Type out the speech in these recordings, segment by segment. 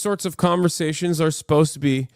sorts of conversations are supposed to be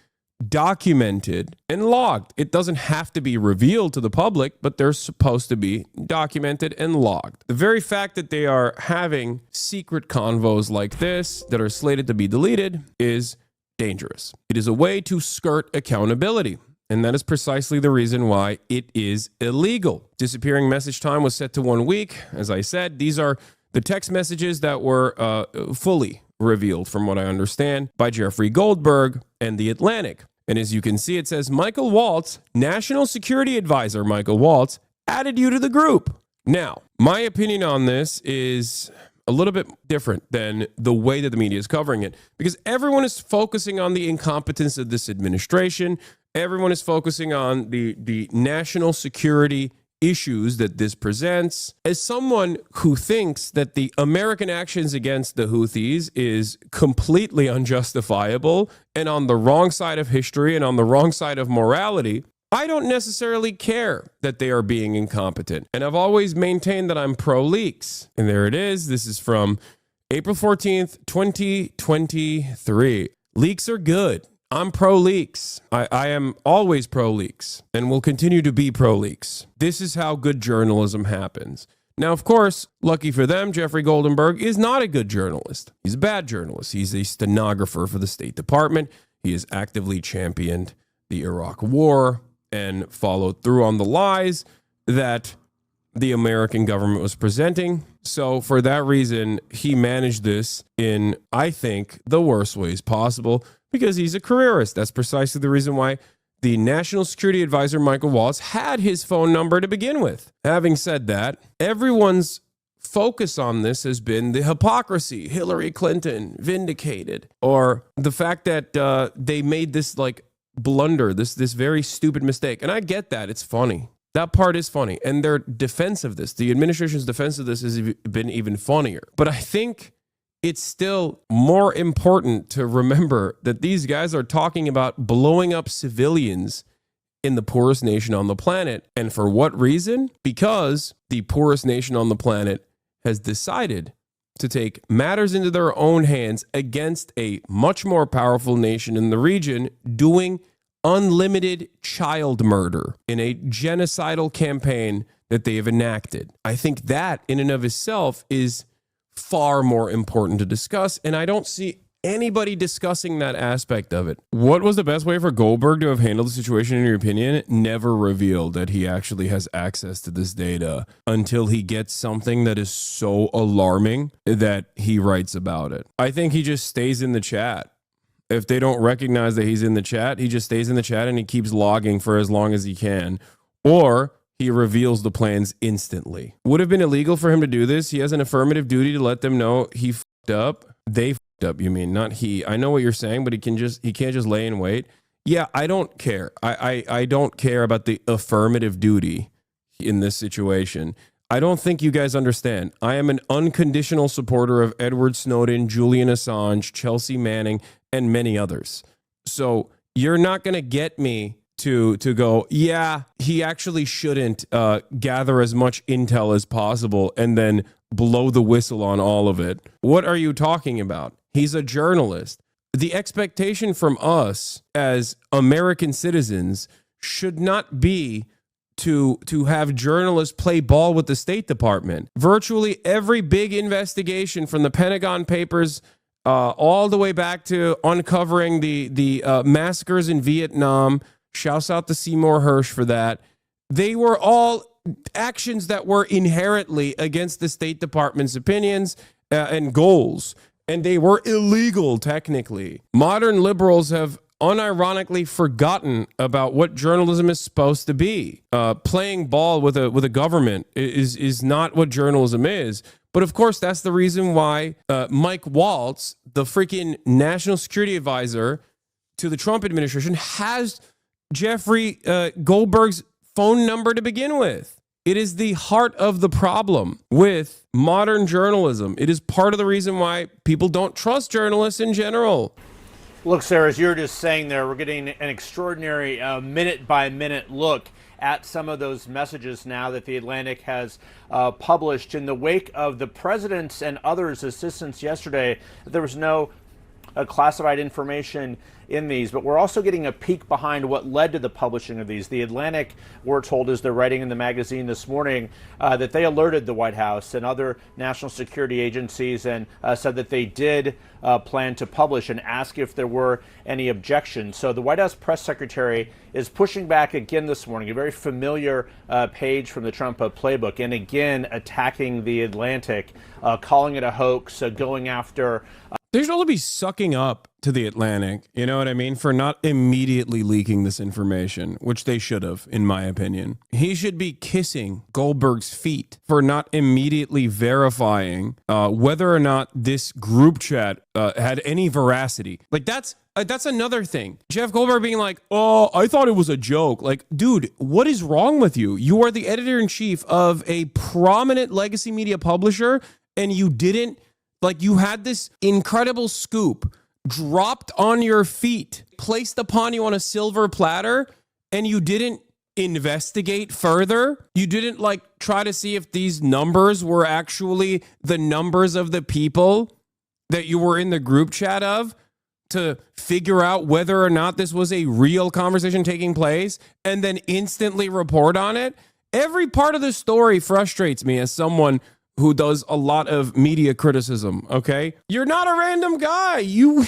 documented and logged. It doesn't have to be revealed to the public, but they're supposed to be documented and logged. The very fact that they are having secret convos like this that are slated to be deleted is dangerous. It is a way to skirt accountability. And that is precisely the reason why it is illegal. Disappearing message time was set to 1 week. As I said, these are the text messages that were fully revealed, from what I understand, by Jeffrey Goldberg and The Atlantic. And as you can see, it says, Michael Waltz, National Security Advisor Michael Waltz, added you to the group. Now, my opinion on this is a little bit different than the way that the media is covering it, because everyone is focusing on the incompetence of this administration. Everyone is focusing on the national security issues that this presents. As someone who thinks that the American actions against the Houthis is completely unjustifiable and on the wrong side of history and on the wrong side of morality, I don't necessarily care that they are being incompetent. And I've always maintained that I'm pro-leaks. And there it is. This is from April 14th, 2023. Leaks are good. I'm pro-leaks. I am always pro-leaks and will continue to be pro-leaks. This is how good journalism happens. Now, of course, lucky for them, Jeffrey Goldenberg is not a good journalist. He's a bad journalist. He's a stenographer for the State Department. He has actively championed the Iraq War and followed through on the lies that the American government was presenting. So for that reason, he managed this in, I think, the worst ways possible, because he's a careerist. That's precisely the reason why the National Security Advisor, Michael Waltz, had his phone number to begin with. Having said that, everyone's focus on this has been the hypocrisy. Hillary Clinton vindicated, or the fact that they made this like blunder, this very stupid mistake. And I get that. It's funny. That part is funny. And their defense of this, the administration's defense of this, has been even funnier. But I think it's still more important to remember that these guys are talking about blowing up civilians in the poorest nation on the planet. And for what reason? Because the poorest nation on the planet has decided to take matters into their own hands against a much more powerful nation in the region, doing unlimited child murder in a genocidal campaign that they have enacted. I think that in and of itself is far more important to discuss, and I don't see anybody discussing that aspect of it. What was the best way for Goldberg to have handled the situation, in your opinion? Never revealed that he actually has access to this data until he gets something that is so alarming that he writes about it. I think he just stays in the chat. If they don't recognize that he's in the chat, he just stays in the chat and he keeps logging for as long as he can. Or he reveals the plans instantly. Would have been illegal for him to do this. He has an affirmative duty to let them know he fucked up. They fucked up, you mean, not he. I know what you're saying, but he can't just lay in wait. Yeah, I don't care. I don't care about the affirmative duty in this situation. I don't think you guys understand. I am an unconditional supporter of Edward Snowden, Julian Assange, Chelsea Manning, and many others. So you're not going to get me to go, yeah, he actually shouldn't gather as much intel as possible and then blow the whistle on all of it. What are you talking about? He's a journalist. The expectation from us as American citizens should not be to have journalists play ball with the State Department. Virtually every big investigation, from the Pentagon Papers all the way back to uncovering the massacres in Vietnam, shouts out to Seymour Hersh for that, they were all actions that were inherently against the State Department's opinions and goals, and they were illegal technically. Modern liberals have unironically forgotten about what journalism is supposed to be. Playing ball with a government is not what journalism is. But of course, that's the reason why Mike Waltz, the freaking national security advisor to the Trump administration, has Jeffrey Goldberg's phone number to begin with. It is the heart of the problem with modern journalism. It is part of the reason why people don't trust journalists in general. Look, Sarah, as you're just saying there, we're getting an extraordinary minute-by-minute look at some of those messages now that The Atlantic has published in the wake of the president's and others' assistance yesterday. There was no classified information in these, but we're also getting a peek behind what led to the publishing of these. The Atlantic, we're told, as they're writing in the magazine this morning, that they alerted the White House and other national security agencies and said that they did plan to publish and ask if there were any objections. So the White House press secretary is pushing back again this morning, a very familiar page from the Trump playbook, and again attacking the Atlantic, calling it a hoax, going after. They should also be sucking up to the Atlantic, you know what I mean, for not immediately leaking this information, which they should have, in my opinion. He should be kissing Goldberg's feet for not immediately verifying whether or not this group chat had any veracity. Like, that's another thing. Jeff Goldberg being like, oh, I thought it was a joke. Like, dude, what is wrong with you? You are the editor-in-chief of a prominent legacy media publisher, and you didn't, like, you had this incredible scoop dropped on your feet, placed upon you on a silver platter, and you didn't investigate further. You didn't, like, try to see if these numbers were actually the numbers of the people that you were in the group chat of, to figure out whether or not this was a real conversation taking place, and then instantly report on it. Every part of the story frustrates me as someone who does a lot of media criticism, okay? You're not a random guy. You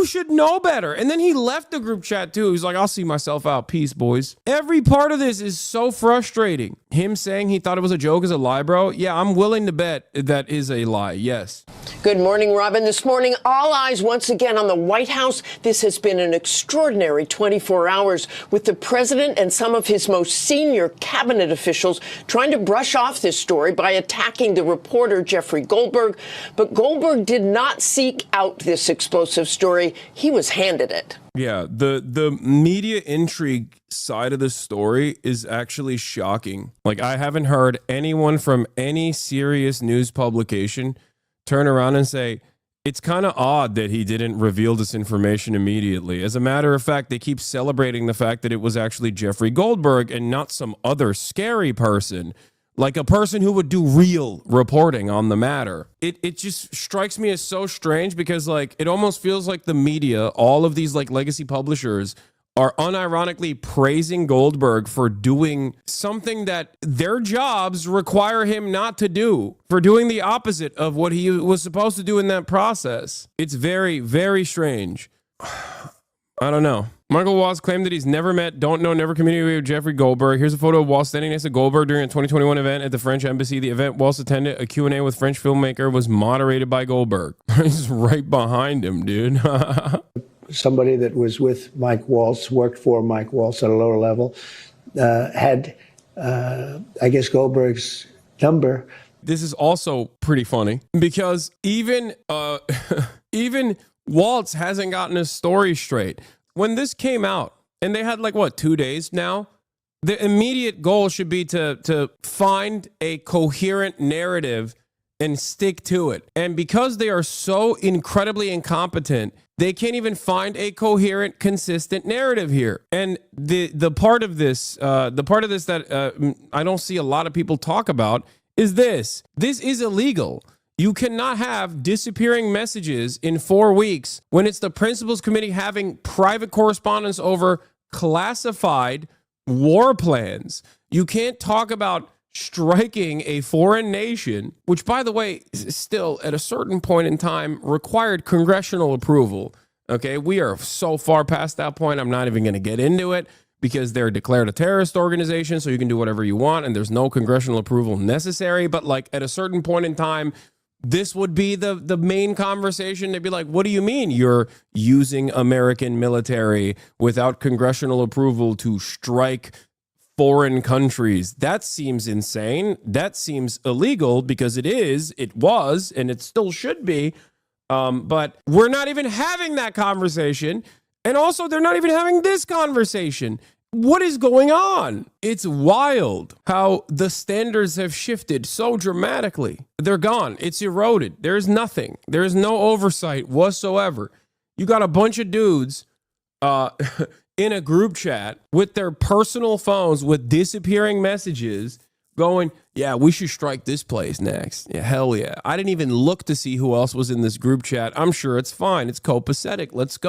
should know better. And then he left the group chat too. He's like, I'll see myself out. Peace, boys. Every part of this is so frustrating. Him saying he thought it was a joke is a lie, bro. Yeah, I'm willing to bet that is a lie. Yes. Good morning, Robin. This morning, all eyes once again on the White House. This has been an extraordinary 24 hours with the president and some of his most senior cabinet officials trying to brush off this story by attacking the reporter Jeffrey Goldberg. But Goldberg did not seek out this explosive story. He was handed it. Yeah, the media intrigue side of the story is actually shocking. Like, I haven't heard anyone from any serious news publication turn around and say, it's kind of odd that he didn't reveal this information immediately. As a matter of fact, they keep celebrating the fact that it was actually Jeffrey Goldberg and not some other scary person, like a person who would do real reporting on the matter. It just strikes me as so strange because, like, it almost feels like the media, all of these, like, legacy publishers, are unironically praising Goldberg for doing something that their jobs require him not to do, for doing the opposite of what he was supposed to do in that process. It's very, very strange. I don't know. Michael Waltz claimed that he's never met, don't know, never communicated with Jeffrey Goldberg. Here's a photo of Waltz standing next to Goldberg during a 2021 event at the French embassy. The event Waltz attended, a Q&A with French filmmaker, was moderated by Goldberg. He's right behind him, dude. Somebody that was with Mike Waltz, worked for Mike Waltz at a lower level, had, I guess, Goldberg's number. This is also pretty funny because even even Waltz hasn't gotten his story straight. When this came out, and they had, like, what, 2 days now? The immediate goal should be to find a coherent narrative and stick to it. And because they are so incredibly incompetent, they can't even find a coherent, consistent narrative here. And the part of this that I don't see a lot of people talk about is this. This is illegal. You cannot have disappearing messages in 4 weeks when it's the Principals Committee having private correspondence over classified war plans. You can't talk about striking a foreign nation, which, by the way, still at a certain point in time required congressional approval. Okay, we are so far past that point. I'm not even going to get into it because they're declared a terrorist organization, so you can do whatever you want, and there's no congressional approval necessary. But, like, at a certain point in time, this would be the main conversation. They'd be like, what do you mean you're using American military without congressional approval to strike foreign countries? That seems insane. That seems illegal because it was, and it still should be. But we're not even having that conversation. And also, they're not even having this conversation. What is going on? It's wild how the standards have shifted so dramatically. They're gone. It's eroded. There's nothing. There is no oversight whatsoever. You got a bunch of dudes in a group chat with their personal phones with disappearing messages going, yeah, we should strike this place next. Yeah, hell yeah. I didn't even look to see who else was in this group chat. I'm sure it's fine. It's copacetic. Let's go.